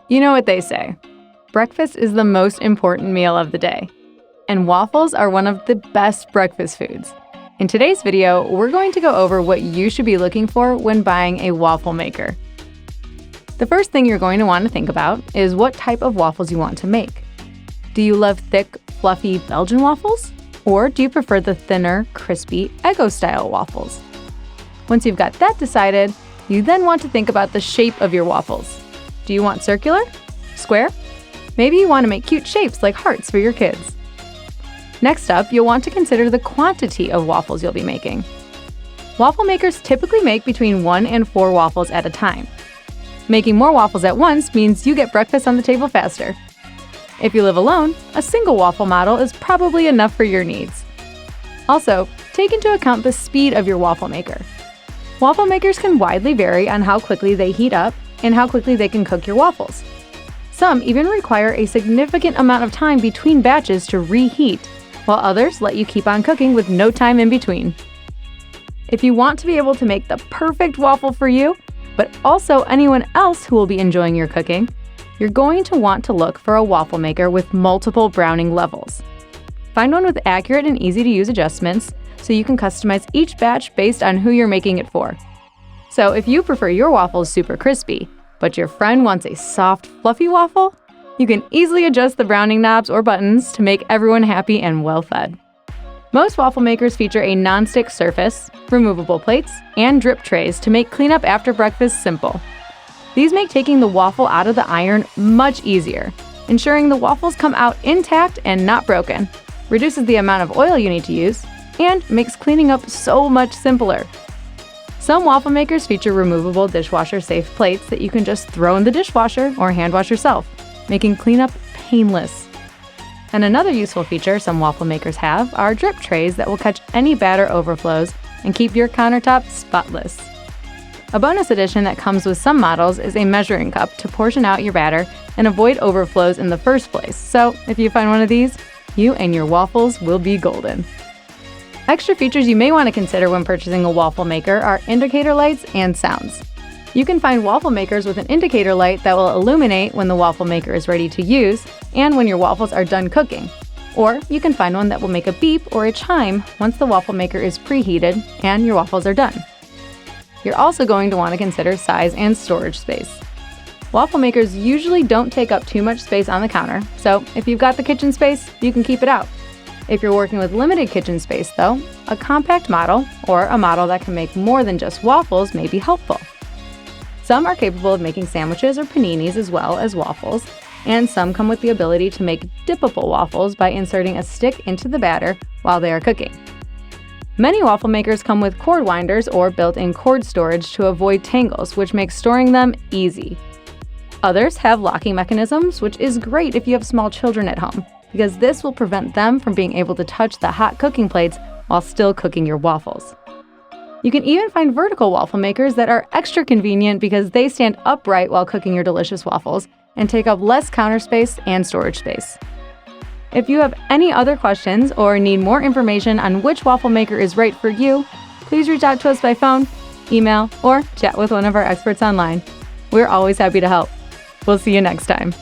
You know what they say, breakfast is the most important meal of the day, and waffles are one of the best breakfast foods. In today's video, we're going to go over what you should be looking for when buying a waffle maker. The first thing you're going to want to think about is what type of waffles you want to make. Do you love thick, fluffy Belgian waffles? Or do you prefer the thinner, crispy Eggo-style waffles? Once you've got that decided, you then want to think about the shape of your waffles. Do you want circular? Square? Maybe you want to make cute shapes like hearts for your kids. Next up, you'll want to consider the quantity of waffles you'll be making. Waffle makers typically make between 1 and 4 waffles at a time. Making more waffles at once means you get breakfast on the table faster. If you live alone, a single waffle model is probably enough for your needs. Also, take into account the speed of your waffle maker. Waffle makers can widely vary on how quickly they heat up and how quickly they can cook your waffles. Some even require a significant amount of time between batches to reheat, while others let you keep on cooking with no time in between. If you want to be able to make the perfect waffle for you, but also anyone else who will be enjoying your cooking, you're going to want to look for a waffle maker with multiple browning levels. Find one with accurate and easy-to-use adjustments so you can customize each batch based on who you're making it for. So if you prefer your waffles super crispy, but your friend wants a soft, fluffy waffle, you can easily adjust the browning knobs or buttons to make everyone happy and well-fed. Most waffle makers feature a non-stick surface, removable plates, and drip trays to make cleanup after breakfast simple. These make taking the waffle out of the iron much easier, ensuring the waffles come out intact and not broken, reduces the amount of oil you need to use, and makes cleaning up so much simpler. Some waffle makers feature removable dishwasher-safe plates that you can just throw in the dishwasher or hand wash yourself, making cleanup painless. And another useful feature some waffle makers have are drip trays that will catch any batter overflows and keep your countertop spotless. A bonus addition that comes with some models is a measuring cup to portion out your batter and avoid overflows in the first place. So if you find one of these, you and your waffles will be golden. Extra features you may want to consider when purchasing a waffle maker are indicator lights and sounds. You can find waffle makers with an indicator light that will illuminate when the waffle maker is ready to use and when your waffles are done cooking. Or you can find one that will make a beep or a chime once the waffle maker is preheated and your waffles are done. You're also going to want to consider size and storage space. Waffle makers usually don't take up too much space on the counter, so if you've got the kitchen space, you can keep it out. If you're working with limited kitchen space though, a compact model or a model that can make more than just waffles may be helpful. Some are capable of making sandwiches or paninis as well as waffles, and some come with the ability to make dippable waffles by inserting a stick into the batter while they are cooking. Many waffle makers come with cord winders or built-in cord storage to avoid tangles, which makes storing them easy. Others have locking mechanisms, which is great if you have small children at home, because this will prevent them from being able to touch the hot cooking plates while still cooking your waffles. You can even find vertical waffle makers that are extra convenient because they stand upright while cooking your delicious waffles and take up less counter space and storage space. If you have any other questions or need more information on which waffle maker is right for you, please reach out to us by phone, email, or chat with one of our experts online. We're always happy to help. We'll see you next time.